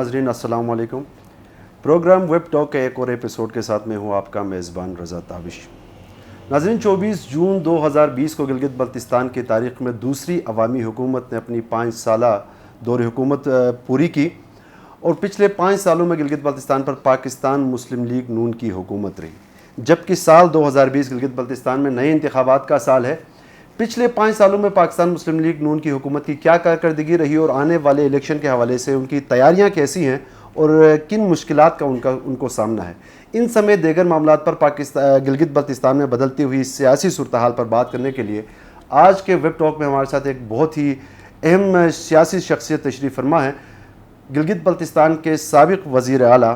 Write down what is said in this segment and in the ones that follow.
ناظرین السلام علیکم. پروگرام ویب ٹاک کے ایک اور ایپیسوڈ کے ساتھ میں ہوں آپ کا میزبان رضا تابش. ناظرین 24 جون 2020 کو گلگت بلتستان کی تاریخ میں دوسری عوامی حکومت نے اپنی 5 سالہ دور حکومت پوری کی اور پچھلے 5 سالوں میں گلگت بلتستان پر پاکستان مسلم لیگ نون کی حکومت رہی، جبکہ سال 2020 گلگت بلتستان میں نئے انتخابات کا سال ہے. پچھلے 5 سالوں میں پاکستان مسلم لیگ نون کی حکومت کی کیا کارکردگی رہی اور آنے والے الیکشن کے حوالے سے ان کی تیاریاں کیسی ہیں اور کن مشکلات کا ان کو سامنا ہے، ان سمیت دیگر معاملات پر گلگت بلتستان میں بدلتی ہوئی سیاسی صورتحال پر بات کرنے کے لیے آج کے ویب ٹاک میں ہمارے ساتھ ایک بہت ہی اہم سیاسی شخصیت تشریف فرما ہے. گلگت بلتستان کے سابق وزیر اعلیٰ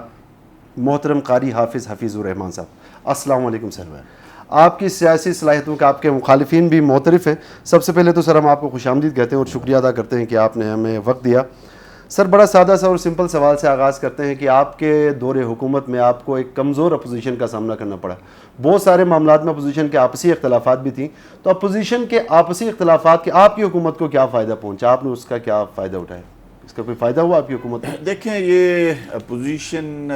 محترم قاری حافظ حفیظ الرحمان صاحب. السلام علیکم سر. آپ کی سیاسی صلاحیتوں کا آپ کے مخالفین بھی معترف ہیں. سب سے پہلے تو سر ہم آپ کو خوش آمدید کہتے ہیں اور شکریہ ادا کرتے ہیں کہ آپ نے ہمیں وقت دیا. سر بڑا سادہ سا اور سمپل سوال سے آغاز کرتے ہیں کہ آپ کے دور حکومت میں آپ کو ایک کمزور اپوزیشن کا سامنا کرنا پڑا. بہت سارے معاملات میں اپوزیشن کے آپسی اختلافات بھی تھیں، تو اپوزیشن کے آپسی اختلافات کے آپ کی حکومت کو کیا فائدہ پہنچا؟ آپ نے اس کا کیا فائدہ اٹھایا؟ اس کا کوئی فائدہ ہوا آپ کی حکومت میں؟ دیکھیں، یہ اپوزیشن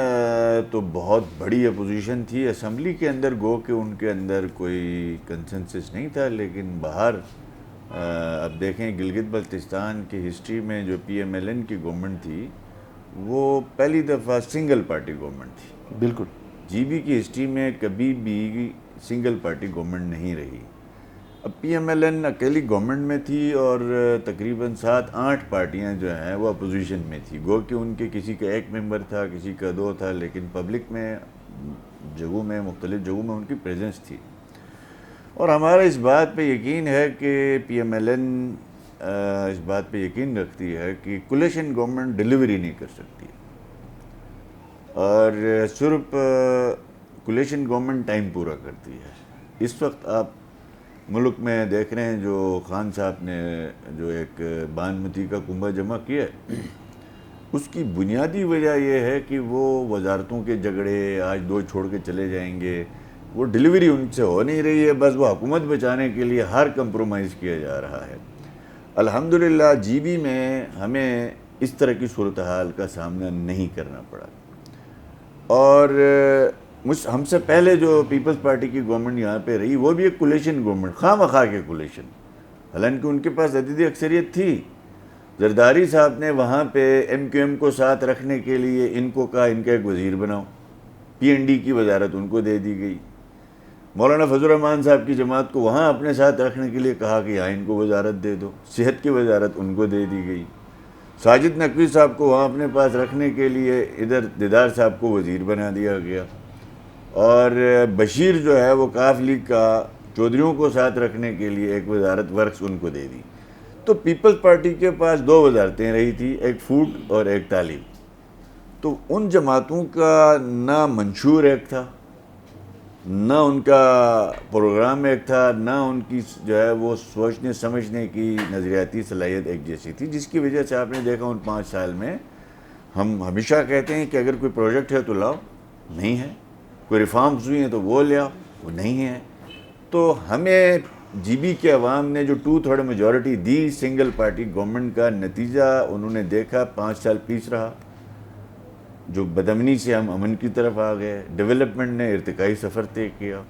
تو بہت بڑی اپوزیشن تھی. اسمبلی کے اندر گو کہ ان کے اندر کوئی کنسنسس نہیں تھا، لیکن باہر اب دیکھیں گلگت بلتستان کی ہسٹری میں جو پی ایم ایل این کی گورنمنٹ تھی وہ پہلی دفعہ سنگل پارٹی گورنمنٹ تھی. بالکل. جی بی کی ہسٹری میں کبھی بھی سنگل پارٹی گورنمنٹ نہیں رہی. اب پی ایم ایل این اکیلی گورنمنٹ میں تھی اور تقریباً 7-8 پارٹیاں جو ہیں وہ اپوزیشن میں تھی. گو کہ ان کے کسی کا 1 ممبر تھا، کسی کا 2 تھا، لیکن پبلک میں مختلف جگہوں میں ان کی پریزنس تھی. اور ہمارا اس بات پہ یقین ہے کہ پی ایم ایل این اس بات پہ یقین رکھتی ہے کہ کولیشن گورنمنٹ ڈیلیوری نہیں کر سکتی، اور صرف کولیشن گورنمنٹ ٹائم پورا کرتی ہے. اس وقت آپ ملک میں دیکھ رہے ہیں جو خان صاحب نے جو ایک بانمتی کا کنبہ جمع کیا ہے، اس کی بنیادی وجہ یہ ہے کہ وہ وزارتوں کے جھگڑے آج 2 چھوڑ کے چلے جائیں گے، وہ ڈیلیوری ان سے ہو نہیں رہی ہے. بس وہ حکومت بچانے کے لیے ہر کمپرومائز کیا جا رہا ہے. الحمدللہ جی بی میں ہمیں اس طرح کی صورتحال کا سامنا نہیں کرنا پڑا. اور ہم سے پہلے جو پیپلز پارٹی کی گورنمنٹ یہاں پہ رہی وہ بھی ایک کولیشن گورنمنٹ، خواہ مخواہ کے کولیشن، حالانکہ ان کے پاس عددی اکثریت تھی. زرداری صاحب نے وہاں پہ ایم کیو ایم کو ساتھ رکھنے کے لیے ان کو کہا ان کا ایک وزیر بناؤ، پی این ڈی کی وزارت ان کو دے دی گئی. مولانا فضل الرحمان صاحب کی جماعت کو وہاں اپنے ساتھ رکھنے کے لیے کہا کہ یہاں ان کو وزارت دے دو، صحت کی وزارت ان کو دے دی گئی. ساجد نقوی صاحب کو وہاں اپنے پاس رکھنے کے لیے ادھر دیدار صاحب کو وزیر بنا دیا گیا. اور بشیر جو ہے وہ کاف لیگ کا چودھریوں کو ساتھ رکھنے کے لیے ایک وزارت ورکس ان کو دے دی. تو پیپلز پارٹی کے پاس 2 وزارتیں رہی تھی، ایک فوڈ اور ایک تعلیم. تو ان جماعتوں کا نہ منشور ایک تھا، نہ ان کا پروگرام ایک تھا، نہ ان کی جو ہے وہ سوچنے سمجھنے کی نظریاتی صلاحیت ایک جیسی تھی، جس کی وجہ سے آپ نے دیکھا ان 5 سال میں ہم ہمیشہ کہتے ہیں کہ اگر کوئی پروجیکٹ ہے تو لاؤ، نہیں ہے. کوئی ریفارمز ہوئی ہیں تو وہ لے آؤ، وہ نہیں ہے. تو ہمیں جی بی کے عوام نے جو 2/3 majority the single party government کا نتیجہ انہوں نے دیکھا. 5 سال پیچھے رہا، جو بدامنی سے ہم امن کی طرف آ گئے، ڈیولپمنٹ نے ارتقائی سفر طے کیا.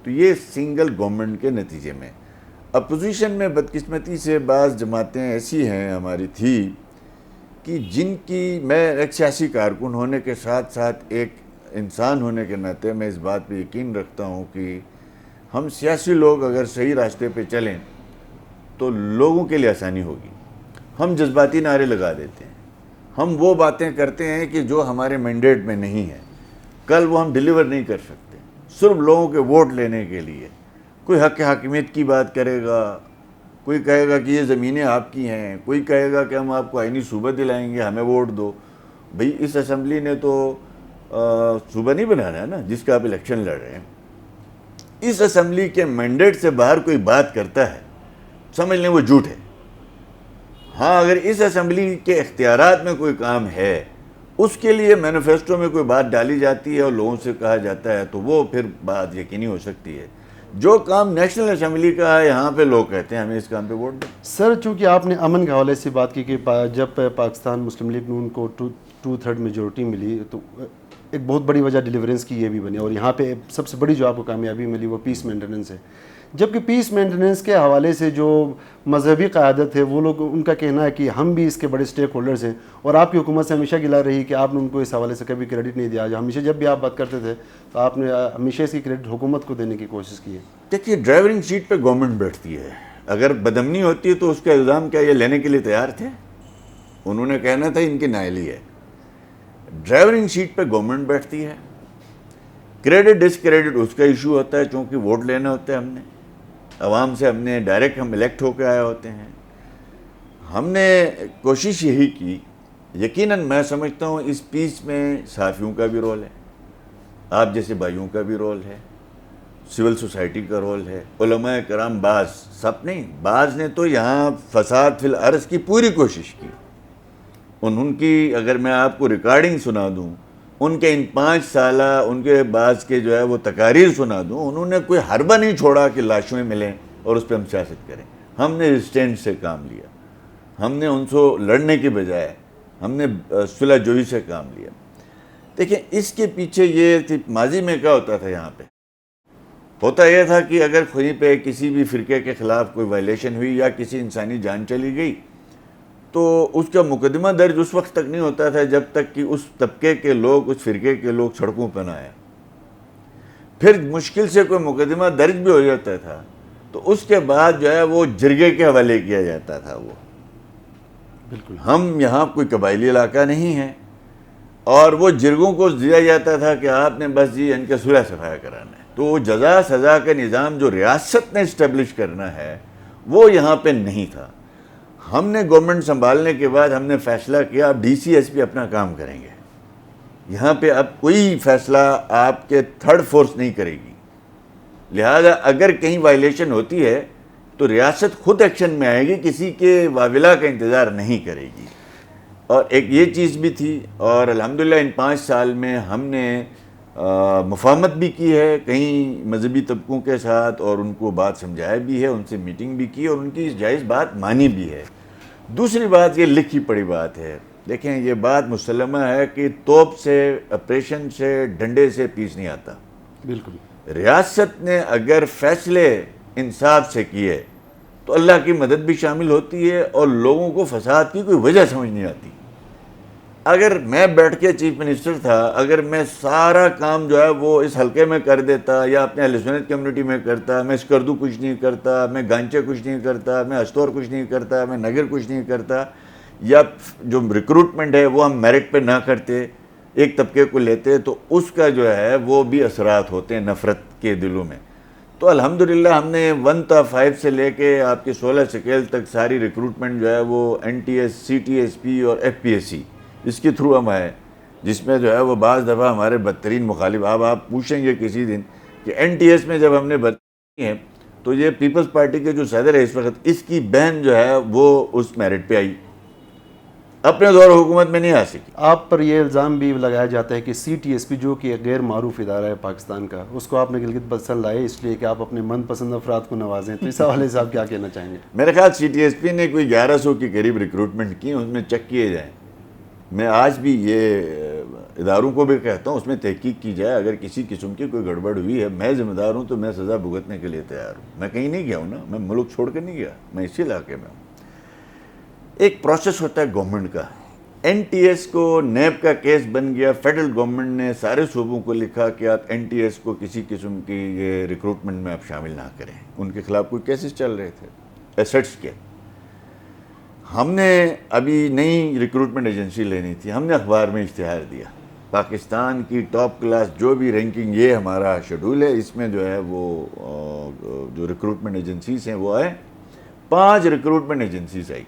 تو یہ سنگل گورنمنٹ کے نتیجے میں اپوزیشن میں بدقسمتی سے بعض جماعتیں ایسی ہیں ہماری تھی کہ جن کی میں ایک سیاسی کارکن ہونے کے ساتھ ساتھ ایک انسان ہونے کے ناطے میں اس بات پہ یقین رکھتا ہوں کہ ہم سیاسی لوگ اگر صحیح راستے پہ چلیں تو لوگوں کے لیے آسانی ہوگی. ہم جذباتی نعرے لگا دیتے ہیں، ہم وہ باتیں کرتے ہیں کہ جو ہمارے مینڈیٹ میں نہیں ہے، کل وہ ہم ڈیلیور نہیں کر سکتے صرف لوگوں کے ووٹ لینے کے لیے. کوئی حق حاکمیت کی بات کرے گا، کوئی کہے گا کہ یہ زمینیں آپ کی ہیں، کوئی کہے گا کہ ہم آپ کو آئینی صوبہ دلائیں گے، ہمیں ووٹ دو. بھئی اس اسمبلی نے تو صوبہ نہیں بنانا ہے نا جس کا آپ الیکشن لڑ رہے ہیں. اس اسمبلی کے مینڈیٹ سے باہر کوئی بات کرتا ہے سمجھ لیں وہ جھوٹ ہے. ہاں اگر اس اسمبلی کے اختیارات میں کوئی کام ہے، اس کے لیے مینیفیسٹو میں کوئی بات ڈالی جاتی ہے اور لوگوں سے کہا جاتا ہے تو وہ پھر بات یقینی ہو سکتی ہے. جو کام نیشنل اسمبلی کا ہے یہاں پہ لوگ کہتے ہیں ہمیں اس کام پہ ووٹ دیں. سر چونکہ آپ نے امن کے حوالے سے بات کی کہ جب پاکستان مسلم لیگ نون کو 2/3 میجورٹی ملی, تو ایک بہت بڑی وجہ ڈیلیورنس کی یہ بھی بنی. اور یہاں پہ سب سے بڑی جو آپ کو کامیابی ملی وہ پیس مینٹیننس ہے. جبکہ پیس مینٹیننس کے حوالے سے جو مذہبی قیادت ہے وہ لوگ, ان کا کہنا ہے کہ ہم بھی اس کے بڑے اسٹیک ہولڈرز ہیں, اور آپ کی حکومت سے ہمیشہ گلا رہی کہ آپ نے ان کو اس حوالے سے کبھی کریڈٹ نہیں دیا. ہمیشہ جب بھی آپ بات کرتے تھے تو آپ نے ہمیشہ اس کی کریڈٹ حکومت کو دینے کی کوشش کی ہے. دیکھیے, ڈرائیورنگ سیٹ پہ گورنمنٹ بیٹھتی ہے, اگر بدامنی ہوتی ہے تو اس کا الزام کیا یہ لینے کے لیے تیار تھے؟ انہوں نے کہنا تھا ان کی نااہلی ہے. ڈرائیورنگ سیٹ پہ گورنمنٹ بیٹھتی ہے, کریڈٹ ڈس کریڈٹ اس کا ایشو ہوتا ہے, چونکہ ووٹ لینے ہوتے ہیں, ہم نے عوام سے, ہم نے ڈائریکٹ ہم الیکٹ ہو کے آئے ہوتے ہیں. ہم نے کوشش یہی کی, یقیناً میں سمجھتا ہوں اس پیس میں صحافیوں کا بھی رول ہے, آپ جیسے بھائیوں کا بھی رول ہے, سول سوسائٹی کا رول ہے, علماء کرام بعض, سب نہیں, بعض نے تو یہاں فساد فی الارض کی پوری کوشش کی. ان کی اگر میں آپ کو ریکارڈنگ سنا دوں, ان کے ان 5 سالہ ان کے بعض کے جو ہے وہ تقاریر سنا دوں, انہوں نے کوئی حربہ نہیں چھوڑا کہ لاشوں ملیں اور اس پہ ہم سیاست کریں. ہم نے ریسٹینٹ سے کام لیا, ہم نے ان سے لڑنے کے بجائے ہم نے صلح جوئی سے کام لیا. دیکھیں, اس کے پیچھے یہ تھی, ماضی میں کیا ہوتا تھا, یہاں پہ ہوتا یہ تھا کہ اگر کہیں پہ کسی بھی فرقے کے خلاف کوئی وائلیشن ہوئی یا کسی انسانی جان چلی گئی تو اس کا مقدمہ درج اس وقت تک نہیں ہوتا تھا جب تک کہ اس طبقے کے لوگ, اس فرقے کے لوگ سڑکوں پہ نہ آئے. پھر مشکل سے کوئی مقدمہ درج بھی ہو جاتا تھا تو اس کے بعد جو ہے وہ جرگے کے حوالے کیا جاتا تھا. وہ بالکل, ہم یہاں کوئی قبائلی علاقہ نہیں ہے, اور وہ جرگوں کو دیا جاتا تھا کہ آپ نے بس جی ان کے صلح صفایا کرانا ہے. تو وہ جزا سزا کا نظام جو ریاست نے اسٹیبلش کرنا ہے وہ یہاں پہ نہیں تھا. ہم نے گورنمنٹ سنبھالنے کے بعد ہم نے فیصلہ کیا اب ڈی سی ایس پی اپنا کام کریں گے, یہاں پہ اب کوئی فیصلہ آپ کے تھرڈ فورس نہیں کرے گی. لہذا اگر کہیں وائلیشن ہوتی ہے تو ریاست خود ایکشن میں آئے گی, کسی کے واویلا کا انتظار نہیں کرے گی. اور ایک یہ چیز بھی تھی, اور الحمدللہ ان 5 سال میں ہم نے مفاہمت بھی کی ہے کئی مذہبی طبقوں کے ساتھ, اور ان کو بات سمجھایا بھی ہے, ان سے میٹنگ بھی کی, اور ان کی جائز بات مانی بھی ہے. دوسری بات یہ لکھی پڑی بات ہے, دیکھیں یہ بات مسلمہ ہے کہ توپ سے, آپریشن سے, ڈنڈے سے پیس نہیں آتا. بالکل, ریاست نے اگر فیصلے انصاف سے کیے تو اللہ کی مدد بھی شامل ہوتی ہے, اور لوگوں کو فساد کی کوئی وجہ سمجھ نہیں آتی. اگر میں بیٹھ کے چیف منسٹر تھا, اگر میں سارا کام جو ہے وہ اس حلقے میں کر دیتا, یا اپنے اہل سنت کمیونٹی میں کرتا, میں اسکردو کچھ نہیں کرتا, میں گانچے کچھ نہیں کرتا, میں استور کچھ نہیں کرتا, میں نگر کچھ نہیں کرتا, یا جو ریکروٹمنٹ ہے وہ ہم میرٹ پہ نہ کرتے, ایک طبقے کو لیتے, تو اس کا جو ہے وہ بھی اثرات ہوتے ہیں نفرت کے دلوں میں. تو الحمدللہ ہم نے 1 تا 5 سے لے کے آپ کے 16 سکیل تک ساری ریکروٹمنٹ جو ہے وہ NTS, CTSP اور FPSC اس کے تھرو ہم آئے, جس میں جو ہے وہ بعض دفعہ ہمارے بدترین مخالف, آپ پوچھیں گے کسی دن کہ NTS میں جب ہم نے بدترین ہیں تو یہ پیپلز پارٹی کے جو صدر ہے اس وقت, اس کی بہن جو ہے وہ اس میرٹ پہ آئی, اپنے دور حکومت میں نہیں آ سکی. آپ پر یہ الزام بھی لگایا جاتا ہے کہ CTSP جو کہ ایک غیر معروف ادارہ ہے پاکستان کا, اس کو آپ نے گلگت بلتستان لائے اس لیے کہ آپ اپنے من پسند افراد کو نوازیں, تو اس حوالے سے آپ کیا کہنا چاہیں گے؟ میرے خیال CTSP نے کوئی 1100 کے قریب ریکروٹمنٹ کی, اس میں چیک کیے جائیں. میں آج بھی یہ اداروں کو بھی کہتا ہوں اس میں تحقیق کی جائے, اگر کسی قسم کی کوئی گڑبڑ ہوئی ہے, میں ذمہ دار ہوں تو میں سزا بھگتنے کے لیے تیار ہوں. میں کہیں نہیں گیا ہوں نا, میں ملک چھوڑ کے نہیں گیا, میں اسی علاقے میں ہوں. ایک پروسیس ہوتا ہے گورنمنٹ کا. NTS کو نیب کا کیس بن گیا, فیڈرل گورنمنٹ نے سارے صوبوں کو لکھا کہ آپ NTS کو کسی قسم کی یہ ریکروٹمنٹ میں آپ شامل نہ کریں. ان کے خلاف کوئی کیسز چل رہے تھے ایسٹس کے. ہم نے ابھی نئی ریکروٹمنٹ ایجنسی لینی تھی, ہم نے اخبار میں اشتہار دیا, پاکستان کی ٹاپ کلاس جو بھی رینکنگ, یہ ہمارا شیڈول ہے, اس میں جو ہے وہ جو ریکروٹمنٹ ایجنسیز ہیں وہ آئے, 5 ریکروٹمنٹ ایجنسیز آئی.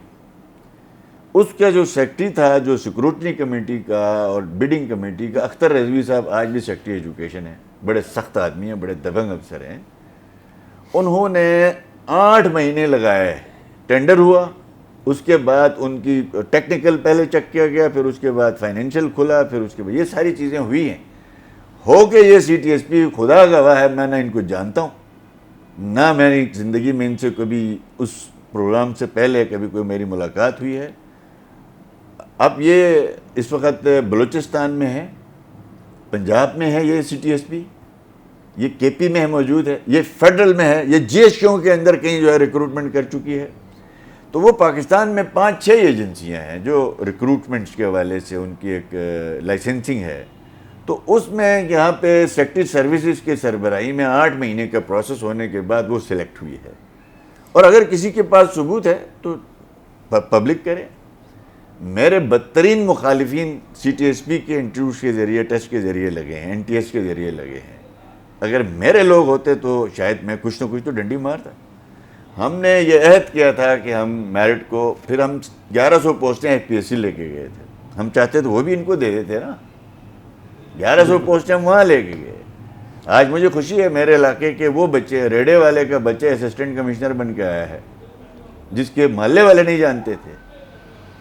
اس کا جو سیکٹری تھا, جو سیکورٹی کمیٹی کا اور بیڈنگ کمیٹی کا, اختر رضوی صاحب آج بھی سیکٹری ایجوکیشن ہیں, بڑے سخت آدمی ہیں, بڑے دبنگ افسر ہیں. انہوں نے 8 مہینے لگائے, ٹینڈر ہوا, اس کے بعد ان کی ٹیکنیکل پہلے چیک کیا گیا, پھر اس کے بعد فائنینشیل کھلا, پھر اس کے بعد یہ ساری چیزیں ہوئی ہیں. ہو کے یہ CTSP خدا گواہ ہے, میں نہ ان کو جانتا ہوں, نہ میری زندگی میں ان سے کبھی اس پروگرام سے پہلے کبھی کوئی میری ملاقات ہوئی ہے. اب یہ اس وقت بلوچستان میں ہے، پنجاب میں ہے یہ سی ٹی ایس پی، یہ کے پی میں موجود ہے، یہ فیڈرل میں ہے، یہ جی ایس کیوں کے اندر کہیں جو ہے ریکروٹمنٹ کر چکی ہے. تو وہ پاکستان میں 5-6 ایجنسیاں ہیں جو ریکروٹمنٹس کے حوالے سے ان کی ایک لائسنسنگ ہے. تو اس میں یہاں پہ سیکٹری سروسز کے سربراہی میں 8 مہینے کا پروسیس ہونے کے بعد وہ سلیکٹ ہوئی ہے. اور اگر کسی کے پاس ثبوت ہے تو پبلک کرے. میرے بدترین مخالفین سی ٹی ایس پی کے انٹرویوز کے ذریعے، ٹیسٹ کے ذریعے لگے ہیں، این ٹی ایس کے ذریعے لگے ہیں. اگر میرے لوگ ہوتے تو شاید میں کچھ نہ کچھ تو ڈنڈی مارتا. ہم نے یہ عہد کیا تھا کہ ہم میرٹ کو، پھر ہم 1100 پوسٹیں ایف پی ایس سی لے کے گئے تھے. ہم چاہتے تو وہ بھی ان کو دے دیتے نا. 1100 پوسٹیں ہم وہاں لے کے گئے. آج مجھے خوشی ہے میرے علاقے کے وہ بچے، ریڈے والے کا بچے اسسٹنٹ کمشنر بن کے آیا ہے، جس کے محلے والے نہیں جانتے تھے.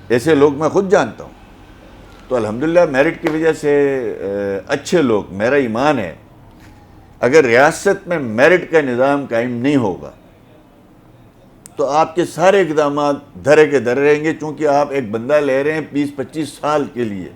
ایسے لوگ میں خود جانتا ہوں. تو الحمدللہ میرٹ کی وجہ سے اچھے لوگ، میرا ایمان ہے اگر ریاست میں میرٹ کا نظام قائم نہیں ہوگا تو آپ کے سارے اقدامات دھرے کے دھرے رہیں گے، چونکہ آپ ایک بندہ لے رہے ہیں 20-25 سال کے لیے،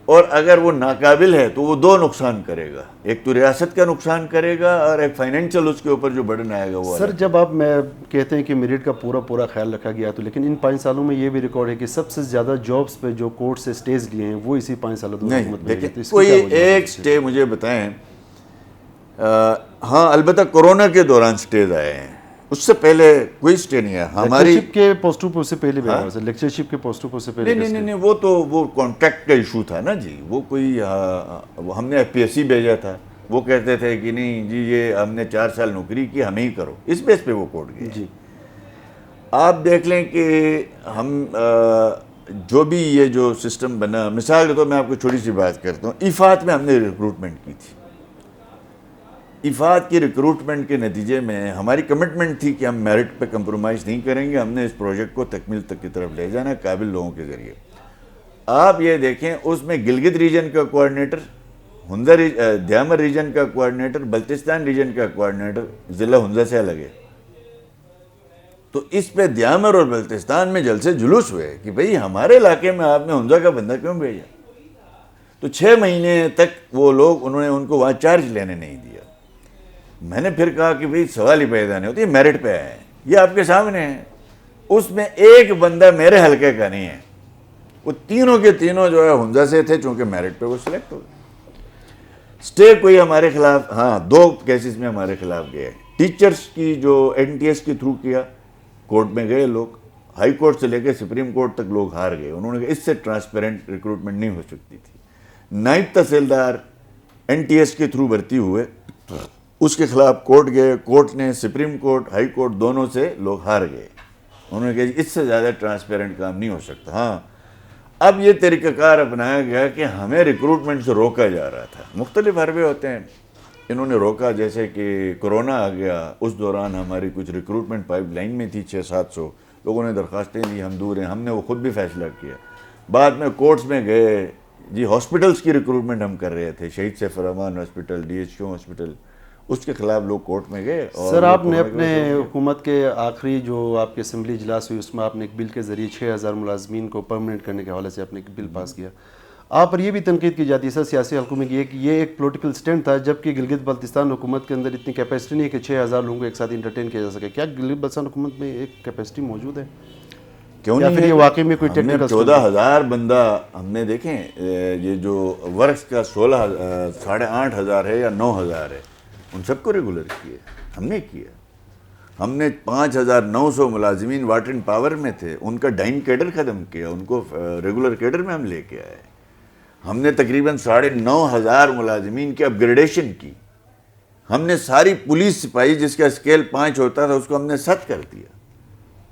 اور اگر وہ ناقابل ہے تو وہ 2 نقصان کرے گا. ایک تو ریاست کا نقصان کرے گا اور ایک فائنینشیل اس کے اوپر جو برڈن آئے گا وہ. سر جب آپ میں کہتے ہیں کہ میرٹ کا پورا خیال رکھا گیا تو لیکن ان 5 سالوں میں یہ بھی ریکارڈ ہے کہ سب سے زیادہ جابس پہ جو کورٹ سے سٹیز لیے ہیں وہ اسی 5 سالوں نہیں. لیکن کوئی ایک سٹے مجھے بتائیں. ہاں البتہ کورونا کے دوران سٹیز آئے ہیں، اس سے پہلے کوئی سٹے نہیں ہے. ہماری لیکچرشپ کے پوسٹوں پر سے پہلے لیکچرشپ کے پوسٹوں پر سے پہلے نہیں وہ تو وہ کانٹریکٹ کا ایشو تھا نا جی. وہ کوئی ہم نے ایف پی ایس سی بھیجا تھا، وہ کہتے تھے کہ نہیں جی یہ ہم نے 4 سال نوکری کی، ہمیں ہی کرو. اس بیس پہ وہ کورٹ گئے. جی آپ دیکھ لیں کہ ہم جو بھی یہ جو سسٹم بنا، مثال کے طور میں آپ کو چھوٹی سی بات کرتا ہوں. ایفات میں ہم نے ریکروٹمنٹ کی تھی. ایفات کی ریکروٹمنٹ کے نتیجے میں ہماری کمٹمنٹ تھی کہ ہم میرٹ پہ کمپرومائز نہیں کریں گے، ہم نے اس پروجیکٹ کو تکمیل تک کی طرف لے جانا قابل لوگوں کے ذریعے. آپ یہ دیکھیں اس میں گلگت ریجن کا کوآرڈینیٹر، دیامر ریجن کا کوآرڈینیٹر، بلتستان ریجن کا کوآرڈینیٹر ضلع ہنزا سے الگ ہے. تو اس پہ دیامر اور بلتستان میں جلسے جلوس ہوئے کہ بھئی ہمارے علاقے میں آپ نے ہنزا کا بندہ کیوں بھیجا. تو 6 مہینے تک وہ لوگ انہوں نے ان کو وہاں چارج لینے نہیں دیا. میں نے پھر کہا کہ بھئی سوال ہی پیدا نہیں ہوتی، یہ میرٹ پہ آئے ہیں، یہ آپ کے سامنے ہیں. اس میں ایک بندہ میرے حلقے کا نہیں ہے. وہ تینوں کے تینوں جو ہے ہنزا سے تھے، چونکہ میرٹ پہ وہ سلیکٹ ہو گئے. سٹے کوئی ہمارے خلاف، ہاں 2 کیسز میں ہمارے خلاف گئے. ٹیچرز کی جو این ٹی ایس کے تھرو کیا، کورٹ میں گئے لوگ، ہائی کورٹ سے لے کے سپریم کورٹ تک لوگ ہار گئے. انہوں نے کہا اس سے ٹرانسپیرنٹ ریکروٹمنٹ نہیں ہو سکتی تھی. نائب تحصیلدار این ٹی ایس کے تھرو بھرتی ہوئے، اس کے خلاف کورٹ گئے. کورٹ نے، سپریم کورٹ، ہائی کورٹ دونوں سے لوگ ہار گئے. انہوں نے کہا اس سے زیادہ ٹرانسپیرنٹ کام نہیں ہو سکتا. ہاں اب یہ طریقہ کار اپنایا گیا کہ ہمیں ریکروٹمنٹ سے روکا جا رہا تھا. مختلف حربے ہوتے ہیں. انہوں نے روکا، جیسے کہ کرونا آ گیا، اس دوران ہماری کچھ ریکروٹمنٹ پائپ لائن میں تھی. 600-700 لوگوں نے درخواستیں دی، ہم دور ہیں. ہم نے وہ خود بھی فیصلہ کیا. بعد میں کورٹس میں گئے جی. ہاسپٹلس کی ریکروٹمنٹ ہم کر رہے تھے، Shaheed Saif ur Rahman hospital, D H Q hospital, اس کے خلاف لوگ کورٹ میں گئے. سر آپ نے اپنے حکومت کے آخری جو آپ کے اسمبلی اجلاس ہوئی اس میں آپ نے ایک بل کے ذریعے 6000 ملازمین کو پرمنٹ کرنے کے حوالے سے آپ نے ایک بل پاس کیا. آپ پر یہ بھی تنقید کی جاتی ہے سر سیاسی حلقوں میں کہ یہ ایک پولیٹیکل سٹینڈ تھا، جبکہ گلگت بلتستان حکومت کے اندر اتنی کیپیسٹی نہیں ہے کہ 6000 لوگوں کو ایک ساتھ انٹرٹین کیا جا سکے. کیا گلگت بلتستان حکومت میں ایک کیپیسٹی موجود ہے؟ کیوں نہیں ہے؟ یہ واقعی میں کوئی ٹیکنیکل 14,000 بندہ ہم نے دیکھیں. یہ جو ورکس کا 8,500 ہے یا 9,000 ہے، ان سب کو ریگولر کیے ہم نے کیا. ہم نے 5,900 ملازمین واٹر اینڈ پاور میں تھے، ان کا ڈائن کیڈر ختم کیا، ان کو ریگولر کیڈر میں ہم لے کے آئے. ہم نے تقریباً 9,500 ملازمین کی اپ گریڈیشن کی. ہم نے ساری پولیس سپاہی جس کا اسکیل 5 ہوتا تھا اس کو ہم نے 7 کر دیا.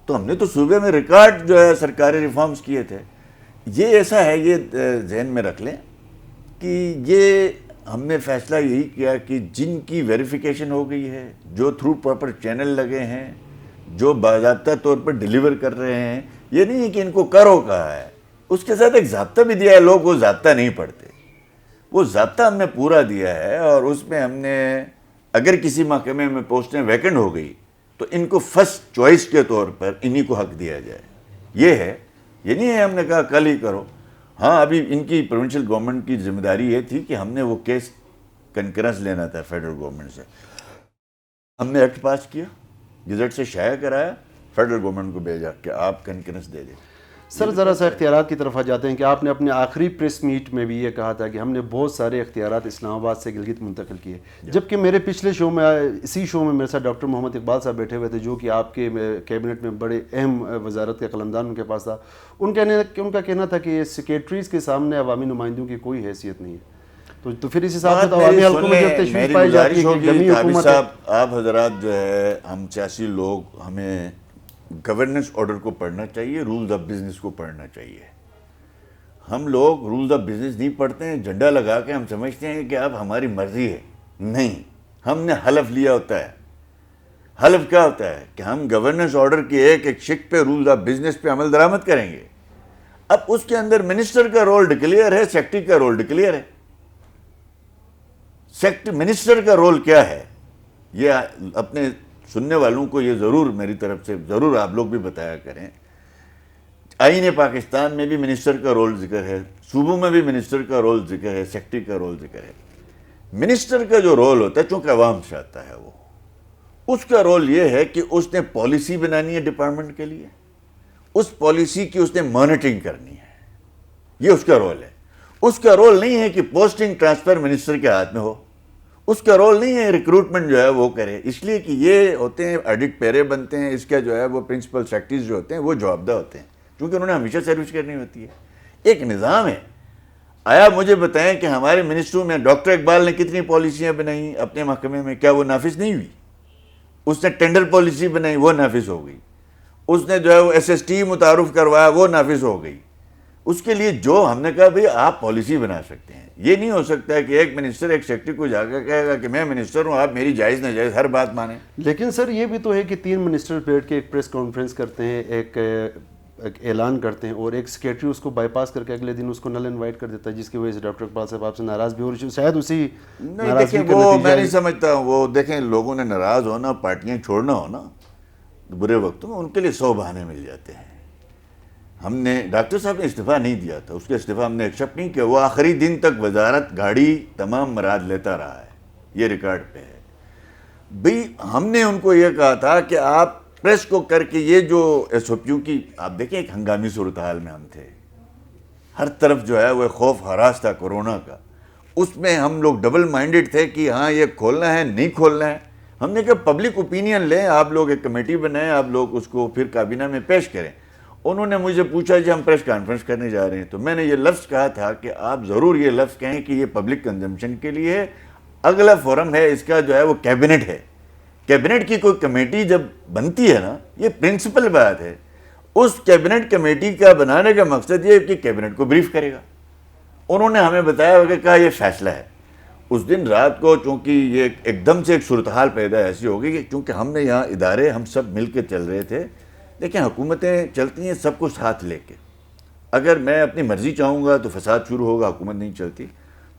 تو ہم نے تو صوبے میں ریکارڈ جو ہے سرکاری ریفارمز کیے تھے. یہ ایسا ہے، یہ ذہن میں رکھ لیں کہ یہ ہم نے فیصلہ یہی کیا کہ جن کی ویریفیکیشن ہو گئی ہے، جو تھرو پراپر چینل لگے ہیں، جو باضابطہ طور پر ڈیلیور کر رہے ہیں، یہ نہیں ہے کہ ان کو کرو کہا ہے، اس کے ساتھ ایک ضابطہ بھی دیا ہے. لوگ وہ ضابطہ نہیں پڑھتے. وہ ضابطہ ہم نے پورا دیا ہے، اور اس میں ہم نے اگر کسی محکمے میں پوسٹیں ویکنٹ ہو گئی تو ان کو فرسٹ چوائس کے طور پر انہی کو حق دیا جائے. یہ ہے. یہ نہیں ہے ہم نے کہا کل ہی کرو. ہاں ابھی ان کی پروونشل گورنمنٹ کی ذمہ داری یہ تھی کہ ہم نے وہ کیس کنکرنس لینا تھا فیڈرل گورنمنٹ سے. ہم نے ایکٹ پاس کیا, گزٹ سے شائع کرایا, فیڈرل گورنمنٹ کو بھیجا کہ آپ کنکرنس دے دیں. سر ذرا سا اختیارات کی طرف آ جاتے ہیں کہ آپ نے اپنے آخری پریس میٹ میں بھی یہ کہا تھا کہ ہم نے بہت سارے اختیارات اسلام آباد سے گلگت منتقل کیے, جبکہ میرے پچھلے شو میں اسی شو میں میرے ساتھ ڈاکٹر محمد اقبال صاحب بیٹھے ہوئے تھے جو کہ آپ کے کیبنٹ میں بڑے اہم وزارت کا قلمدان ان کے پاس تھا. ان کا کہنا تھا کہ سیکریٹریز کے سامنے عوامی نمائندوں کی کوئی حیثیت نہیں ہے. تو پھر اس حساب سے عوامی حلقوں میں جب تشویش پائی جاتی ہے کہ جمعی حکومت صاحب, آپ حضرات جو ہے ہم سیاسی لوگ, ہمیں گورننس آرڈر کو پڑھنا چاہیے, رولز آف بزنس کو پڑھنا چاہیے. ہم لوگ رولز آف بزنس نہیں پڑھتے ہیں, جھنڈا لگا کے ہم سمجھتے ہیں کہ اب ہماری مرضی ہے. نہیں, ہم نے حلف لیا ہوتا ہے. حلف کیا ہوتا ہے کہ ہم گورننس آرڈر کی ایک ایک شک پہ, رولز آف بزنس پہ عمل درآمد کریں گے. اب اس کے اندر منسٹر کا رول ڈکلیئر ہے, سیکرٹری کا رول ڈکلیئر ہے. منسٹر کا رول کیا ہے یہ اپنے سننے والوں کو یہ ضرور میری طرف سے ضرور آپ لوگ بھی بتایا کریں. آئین پاکستان میں بھی منسٹر کا رول ذکر ہے, صوبوں میں بھی منسٹر کا رول ذکر ہے, سیکرٹری کا رول ذکر ہے. منسٹر کا جو رول ہوتا ہے, چونکہ عوام سے آتا ہے, وہ اس کا رول یہ ہے کہ اس نے پالیسی بنانی ہے ڈپارٹمنٹ کے لیے, اس پالیسی کی اس نے مانیٹرنگ کرنی ہے, یہ اس کا رول ہے. اس کا رول نہیں ہے کہ پوسٹنگ ٹرانسفر منسٹر کے ہاتھ میں ہو, اس کا رول نہیں ہے ریکروٹمنٹ جو ہے وہ کرے, اس لیے کہ یہ ہوتے ہیں ایڈٹ پیرے بنتے ہیں, اس کا جو ہے وہ پرنسپل سیکرٹریز جو ہوتے ہیں وہ جوابدہ ہوتے ہیں, کیونکہ انہوں نے ہمیشہ سروس کرنی ہوتی ہے. ایک نظام ہے. آیا مجھے بتائیں کہ ہمارے منسٹروں میں ڈاکٹر اقبال نے کتنی پالیسیاں بنائیں اپنے محکمے میں, کیا وہ نافذ نہیں ہوئی؟ اس نے ٹینڈر پالیسی بنائی, وہ نافذ ہو گئی. اس نے جو ہے وہ ایس ایس ٹی متعارف کروایا, وہ نافذ ہو گئی. اس کے لیے جو ہم نے کہا بھئی آپ پالیسی بنا سکتے ہیں. یہ نہیں ہو سکتا ہے کہ ایک منسٹر ایک سیکرٹری کو جا کر کہے گا کہ میں منسٹر ہوں, آپ میری جائز ناجائز ہر بات مانیں. لیکن سر یہ بھی تو ہے کہ 3 منسٹر بیٹھ کے ایک پریس کانفرنس کرتے ہیں, ایک اعلان کرتے ہیں, اور ایک سیکرٹری اس کو بائی پاس کر کے اگلے دن اس کو نل انوائٹ کر دیتا ہے, جس کی وجہ سے ڈاکٹر اقبال صاحب آپ سے ناراض بھی ہو رہی ہے. شاید اسی دیکھیں وہ میں نہیں سمجھتا ہوں, وہ دیکھیں لوگوں نے ناراض ہونا, پارٹیاں چھوڑنا ہونا برے وقتوں میں, ان کے لیے 100 بہانے مل جاتے ہیں. ہم نے ڈاکٹر صاحب نے استعفیٰ نہیں دیا تھا, اس کے استعفیٰ ہم نے ایکسیپٹ نہیں کیا. وہ آخری دن تک وزارت گاڑی تمام مراد لیتا رہا ہے, یہ ریکارڈ پہ ہے. بھئی ہم نے ان کو یہ کہا تھا کہ آپ پریس کو کر کے یہ جو ایس او پیوں کی, آپ دیکھیں ایک ہنگامی صورتحال میں ہم تھے, ہر طرف جو ہے وہ خوف ہراس تھا کورونا کا. اس میں ہم لوگ ڈبل مائنڈڈ تھے کہ ہاں یہ کھولنا ہے نہیں کھولنا ہے. ہم نے کہا پبلک اوپینین لیں, آپ لوگ ایک کمیٹی بنائیں, آپ لوگ اس کو پھر کابینہ میں پیش کریں. انہوں نے مجھے پوچھا جی ہم پریس کانفرنس کرنے جا رہے ہیں, تو میں نے یہ لفظ کہا تھا کہ آپ ضرور یہ لفظ کہیں کہ یہ پبلک کنزمپشن کے لیے ہے. اگلا فورم ہے اس کا جو ہے وہ کیبنٹ ہے. کیبنٹ کی کوئی کمیٹی جب بنتی ہے نا, یہ پرنسپل بات ہے, اس کیبنٹ کمیٹی کا بنانے کا مقصد یہ ہے کہ کیبنٹ کو بریف کرے گا. انہوں نے ہمیں بتایا کہ کہا یہ فیصلہ ہے. اس دن رات کو چونکہ یہ ایک دم سے ایک صورتحال پیدا ایسی ہو گئی کہ چونکہ ہم نے یہاں ادارے ہم سب مل کے چل رہے تھے. دیکھیں حکومتیں چلتی ہیں سب کو ساتھ لے کے, اگر میں اپنی مرضی چاہوں گا تو فساد شروع ہوگا, حکومت نہیں چلتی.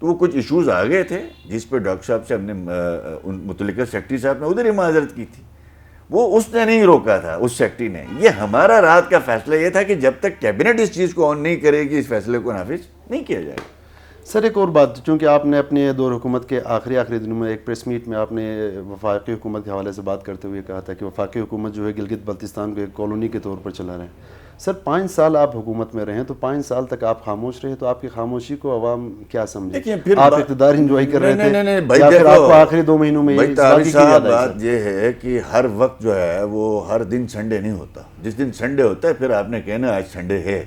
تو وہ کچھ ایشوز آ گئے تھے جس پہ ڈاکٹر صاحب سے ہم نے متعلقہ سیکرٹری صاحب نے ادھر ہی معذرت کی تھی, وہ اس نے نہیں روکا تھا, اس سیکرٹری نے. یہ ہمارا رات کا فیصلہ یہ تھا کہ جب تک کیبنٹ اس چیز کو آن نہیں کرے گی اس فیصلے کو نافذ نہیں کیا جائے گا. سر ایک اور بات, چونکہ آپ نے اپنے دور حکومت کے آخری دنوں میں ایک پریس میٹ میں آپ نے وفاقی حکومت کے حوالے سے بات کرتے ہوئے کہا تھا کہ وفاقی حکومت جو ہے گلگت بلتستان کو ایک کالونی کے طور پر چلا رہے ہیں. سر 5 سال آپ حکومت میں رہے ہیں, تو 5 سال تک آپ خاموش رہے, تو آپ کی خاموشی کو عوام کیا سمجھے؟ آپ اقتدار انجوائے کر رہے تھے یا پھر آپ کو آخری 2 مہینوں میں بات یہ ہے کہ ہر وقت جو ہے وہ ہر دن سنڈے نہیں ہوتا. جس دن سنڈے ہوتا ہے پھر آپ نے کہنا آج سنڈے ہے.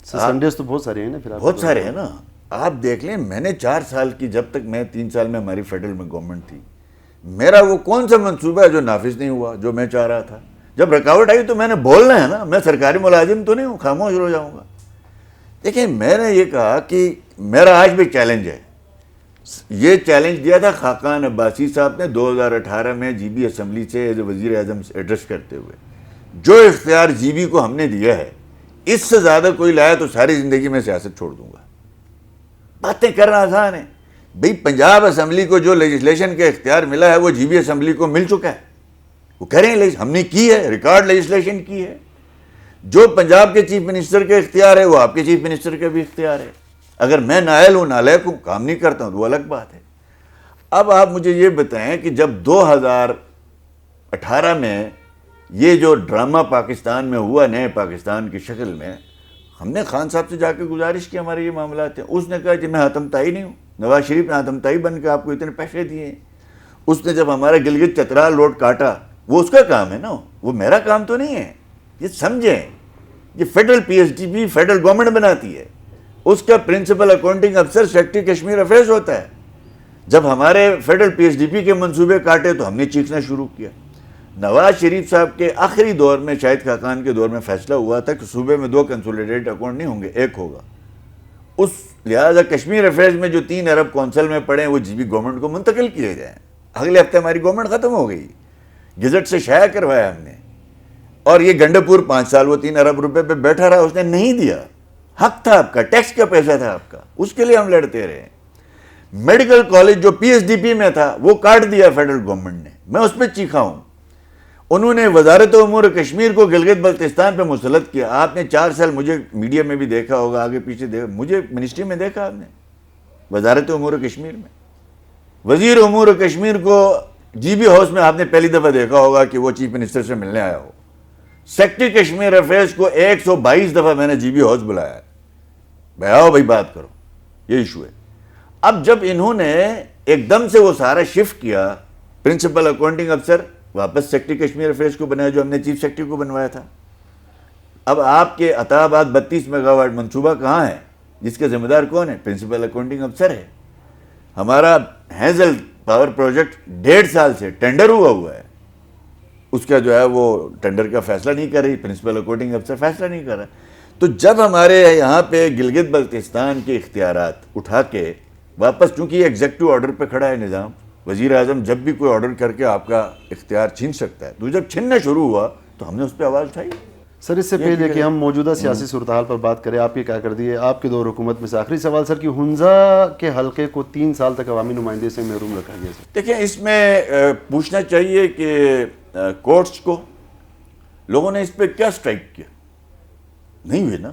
سنڈیز تو بہت سارے ہیں نا, پھر بہت سارے ہیں نا. آپ دیکھ لیں, میں نے 4 سال کی, جب تک میں 3 سال میں ہماری فیڈرل میں گورنمنٹ تھی, میرا وہ کون سا منصوبہ ہے جو نافذ نہیں ہوا جو میں چاہ رہا تھا. جب رکاوٹ آئی تو میں نے بولنا ہے نا, میں سرکاری ملازم تو نہیں ہوں خاموش ہو جاؤں گا. دیکھیں میں نے یہ کہا کہ میرا آج بھی چیلنج ہے. یہ چیلنج دیا تھا خاقان عباسی صاحب نے 2018 میں جی بی اسمبلی سے ایز وزیر اعظم ایڈریس کرتے ہوئے. جو اختیار جی بی کو ہم نے دیا ہے, اس سے زیادہ کوئی لایا تو ساری زندگی میں سیاست چھوڑ دوں گا. باتیں کرنا آسان ہے بھئی. پنجاب اسمبلی کو جو لیجسلیشن کا اختیار ملا ہے وہ جی بی اسمبلی کو مل چکا ہے. وہ کہہ رہے ہیں ہم نے کی ہے, ریکارڈ لیجسلیشن کی ہے. جو پنجاب کے چیف منسٹر کا اختیار ہے وہ آپ کے چیف منسٹر کا بھی اختیار ہے. اگر میں نائل ہوں نالائق ہوں کام نہیں کرتا ہوں تو وہ الگ بات ہے. اب آپ مجھے یہ بتائیں کہ جب 2018 میں یہ جو ڈرامہ پاکستان میں ہوا نئے پاکستان کی شکل میں, ہم نے خان صاحب سے جا کے گزارش کی ہمارے یہ معاملات ہیں. اس نے کہا کہ میں حاتم طائی نہیں ہوں, نواز شریف نے حاتم طائی بن کے آپ کو اتنے پیسے دیے ہیں. اس نے جب ہمارا گلگت چترال روڈ کاٹا, وہ اس کا کام ہے نا, وہ میرا کام تو نہیں ہے. یہ سمجھیں, یہ federal P S D P federal government بناتی ہے, اس کا پرنسپل اکاؤنٹنگ افسر سیکرٹری کشمیر افیئرز ہوتا ہے. جب ہمارے federal P S D P کے منصوبے کاٹے تو ہم نے چیخنا شروع کیا. نواز شریف صاحب کے آخری دور میں, شاہد خاقان کے دور میں فیصلہ ہوا تھا کہ صوبے میں 2 کنسولیڈیٹ اکاؤنٹ نہیں ہوں گے, ایک ہوگا. اس لہٰذا کشمیر افیئرز میں جو 3 ارب کونسل میں پڑے ہیں وہ جی بی گورنمنٹ کو منتقل کیے جائیں. اگلے ہفتے ہماری گورنمنٹ ختم ہو گئی, گزٹ سے شائع کروایا ہم نے. اور یہ گنڈے پور 5 سال وہ 3 ارب روپے پہ بیٹھا رہا, اس نے نہیں دیا. حق تھا آپ کا, ٹیکس کا پیسہ تھا آپ کا, اس کے لیے ہم لڑتے رہے. میڈیکل کالج جو پی ایس ڈی پی میں تھا وہ کاٹ دیا فیڈرل گورنمنٹ نے, میں اس پہ چیخا ہوں. انہوں نے وزارت امور کشمیر کو گلگت بلتستان پہ مسلط کیا. آپ نے 4 سال مجھے میڈیا میں بھی دیکھا ہوگا, آگے پیچھے دیکھا, مجھے منسٹری میں دیکھا آپ نے, وزارت امور کشمیر میں. وزیر امور کشمیر کو جی بی ہاؤس میں آپ نے پہلی دفعہ دیکھا ہوگا کہ وہ چیف منسٹر سے ملنے آیا ہو. سیکرٹری کشمیر افیئرز کو 122 دفعہ میں نے جی بی ہاؤس بلایا ہے, بھائی آؤ بھائی بات کرو, یہ ایشو ہے. اب جب انہوں نے ایک دم سے وہ سارا شفٹ کیا, پرنسپل اکاؤنٹنگ افسر واپس سیکرٹری کشمیر افیئرز کو بنایا جو ہم نے چیف سیکرٹری کو بنوایا تھا. اب آپ کے عطا آباد 32 میگا واٹ منصوبہ کہاں ہے, جس کا ذمہ دار کون ہے؟ پرنسپل اکاؤنٹنگ افسر ہے. ہمارا ہیزل پاور پروجیکٹ 1.5 سال سے ٹینڈر ہوا ہے, اس کا جو ہے وہ ٹینڈر کا فیصلہ نہیں کر رہی, پرنسپل اکاؤنٹنگ افسر فیصلہ نہیں کر رہا. تو جب ہمارے یہاں پہ گلگت بلتستان کے اختیارات اٹھا کے واپس, چونکہ یہ ایگزیکٹو آرڈر پہ کھڑا ہے نظام, وزیر اعظم جب بھی کوئی آرڈر کر کے آپ کا اختیار چھین سکتا ہے, تو جب چھیننا شروع ہوا تو ہم نے اس پہ آواز اٹھائی. سر اس سے پہلے کہ ہم موجودہ سیاسی صورتحال پر بات کریں, آپ کی کیا کر دی ہے آپ کے دور حکومت میں سے؟ آخری سوال سر, کہ ہنزا کے حلقے کو 3 سال تک عوامی نمائندے سے محروم رکھا گیا سر. دیکھیں, اس میں پوچھنا چاہیے کہ کورٹس کو لوگوں نے اس پہ کیا سٹرائک کیا؟ نہیں ہوئی نا.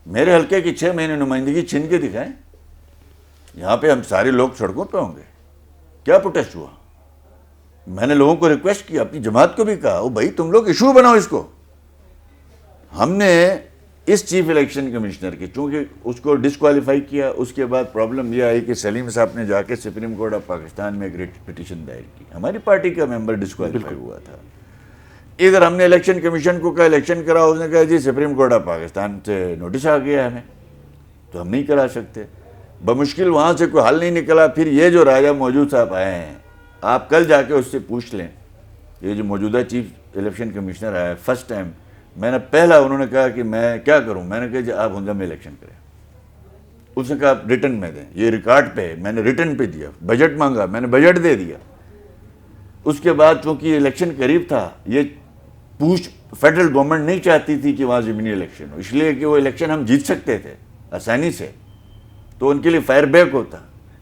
میرے حلقے کی 6 مہینے نمائندگی چھین کے دکھائیں, یہاں پہ ہم سارے لوگ سڑکوں پہ ہوں گے. کیا پروٹیسٹ ہوا؟ میں نے لوگوں کو ریکویسٹ کیا, اپنی جماعت کو بھی کہا, او بھائی تم لوگ ایشو بناؤ اس کو. ہم نے اس چیف الیکشن کمشنر کی, چونکہ اس کو ڈسکوالیفائی کیا, اس کے بعد پرابلم یہ آئی کہ سلیم صاحب نے جا کے سپریم کورٹ آف پاکستان میں ایک پٹیشن دائر کی. ہماری پارٹی کا ممبر ڈسکوالیفائی ہوا تھا. ادھر ہم نے الیکشن کمیشن کو کہا الیکشن کراؤ, اس نے کہا جی سپریم کورٹ آف پاکستان سے نوٹس آ گیا ہمیں, تو ہم نہیں کرا سکتے. بمشکل وہاں سے کوئی حل نہیں نکلا. پھر یہ جو راجہ موجود صاحب آئے ہیں, آپ کل جا کے اس سے پوچھ لیں, یہ جو موجودہ چیف الیکشن کمشنر آیا ہے, فرسٹ ٹائم میں نے پہلا انہوں نے کہا کہ میں کیا کروں, میں نے کہا جی آپ ہنزا میں الیکشن کریں. اس نے کہا آپ ریٹن میں دیں, یہ ریکارڈ پہ ہے, میں نے ریٹن پہ دیا. بجٹ مانگا, میں نے بجٹ دے دیا. اس کے بعد چونکہ یہ الیکشن قریب تھا, یہ فیڈرل گورنمنٹ نہیں چاہتی تھی کہ وہاں ضمنی الیکشن ہو, اس لیے کہ وہ الیکشن ہم جیت سکتے تھے آسانی سے, تو ان کے لیے فائر بیک ہوتا.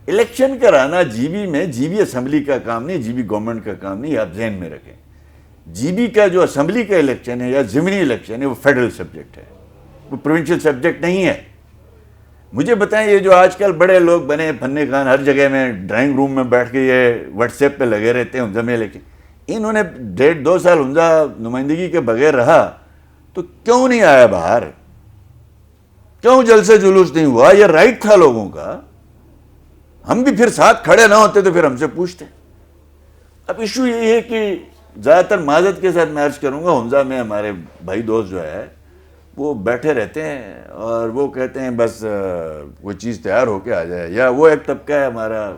الیکشن کرانا جی بی میں, جی بی اسمبلی کا کام نہیں, جی بی گورنمنٹ کا کام نہیں, آپ ذہن میں رکھیں. جی بی کا جو اسمبلی کا الیکشن ہے یا ضمنی الیکشن ہے وہ فیڈرل سبجیکٹ ہے, وہ پروونشل سبجیکٹ نہیں ہے. مجھے بتائیں, یہ جو آج کل بڑے لوگ بنے فنے خان, ہر جگہ میں ڈرائنگ روم میں بیٹھ کے یہ واٹس ایپ پہ لگے رہتے ہیں ہنزا میں الیکشن, انہوں نے 1.5-2 سال ہنزا نمائندگی کے بغیر رہا, تو کیوں نہیں آیا باہر؟ کیوں جلسے جلوس نہیں ہوا؟ یہ رائٹ تھا لوگوں کا. ہم بھی پھر ساتھ کھڑے نہ ہوتے تو پھر ہم سے پوچھتے. اب ایشو یہ ہے کہ زیادہ تر معذرت کے ساتھ میں عرض کروں گا, ہنزا میں ہمارے بھائی دوست جو ہے وہ بیٹھے رہتے ہیں اور وہ کہتے ہیں بس کوئی چیز تیار ہو کے آ جائے. یا وہ ایک طبقہ ہے ہمارا,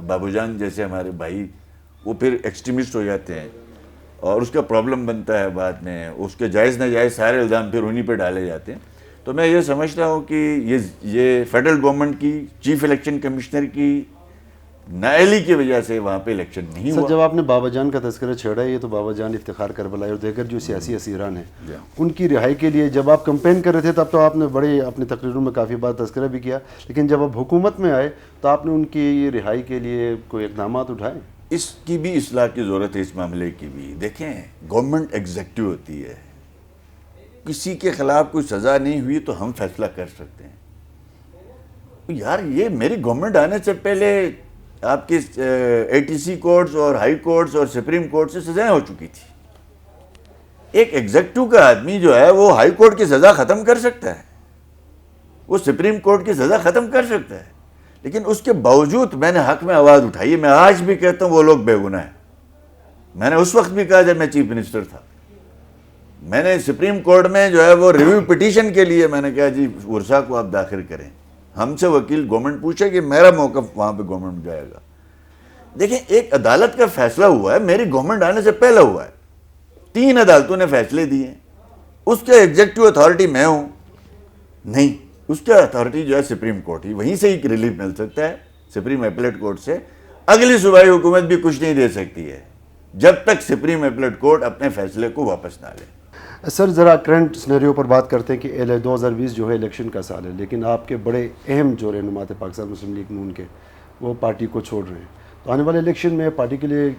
بابو جان جیسے ہمارے بھائی, وہ پھر ایکسٹریمسٹ ہو جاتے ہیں اور اس کا پرابلم بنتا ہے بعد میں, اس کے جائز ناجائز سارے الزام پھر انہی پہ ڈالے جاتے ہیں. تو میں یہ سمجھتا ہوں کہ یہ فیڈرل گورنمنٹ کی چیف الیکشن کمشنر کی نااہلی کی وجہ سے وہاں پہ الیکشن نہیں ہوا. سر جب آپ نے بابا جان کا تذکرہ چھیڑا ہے, یہ تو بابا جان افتخار کربلا اور دیگر جو سیاسی اسیران ہیں ان کی رہائی کے لیے جب آپ کمپین کر رہے تھے تب تو آپ نے بڑے اپنے تقریروں میں کافی بار تذکرہ بھی کیا, لیکن جب آپ حکومت میں آئے تو آپ نے ان کی رہائی کے لیے کوئی اقدامات اٹھائے؟ اس کی بھی اصلاح کی ضرورت ہے, اس معاملے کی بھی. دیکھیں, گورنمنٹ ایگزیکٹو ہوتی ہے, کسی کے خلاف کوئی سزا نہیں ہوئی تو ہم فیصلہ کر سکتے ہیں. یار یہ میری گورنمنٹ آنے سے پہلے آپ کے ATC کورٹس اور ہائی کورٹس اور سپریم کورٹ سے سزائیں ہو چکی تھی. ایک ایگزیکٹو کا آدمی جو ہے وہ ہائی کورٹ کی سزا ختم کر سکتا ہے, وہ سپریم کورٹ کی سزا ختم کر سکتا ہے, لیکن اس کے باوجود میں نے حق میں آواز اٹھائی ہے. میں آج بھی کہتا ہوں وہ لوگ بے گناہ ہیں. میں نے اس وقت بھی کہا جب میں چیف منسٹر تھا. میں نے سپریم کورٹ میں جو ہے وہ ریویو پٹیشن کے لیے میں نے کہا جی ورثہ کو آپ داخل کریں. ہم سے وکیل گورنمنٹ پوچھے کہ میرا موقف وہاں پہ گورنمنٹ جائے گا. دیکھیں ایک عدالت کا فیصلہ ہوا ہے, میری گورنمنٹ آنے سے پہلے ہوا ہے. 3 عدالتوں نے فیصلے دیے ہیں. اس کے ایگزیکٹو اتھارٹی میں ہوں نہیں, اس کا اتھارٹی جو ہے سپریم کورٹ ہی, وہیں سے ہی ریلیف مل سکتا ہے سپریم ایپلیٹ کورٹ سے. اگلی صوبائی حکومت بھی کچھ نہیں دے سکتی ہے جب تک سپریم ایپلیٹ کورٹ اپنے فیصلے کو واپس نہ لے. سر ذرا کرنٹ سنیریو پر بات کرتے ہیں کہ 2020 جو ہے الیکشن کا سال ہے, لیکن آپ کے بڑے اہم جو رہنما تھے پاکستان مسلم لیگ نون کے, وہ پارٹی کو چھوڑ رہے ہیں. تو آنے والے الیکشن میں پارٹی کے لیے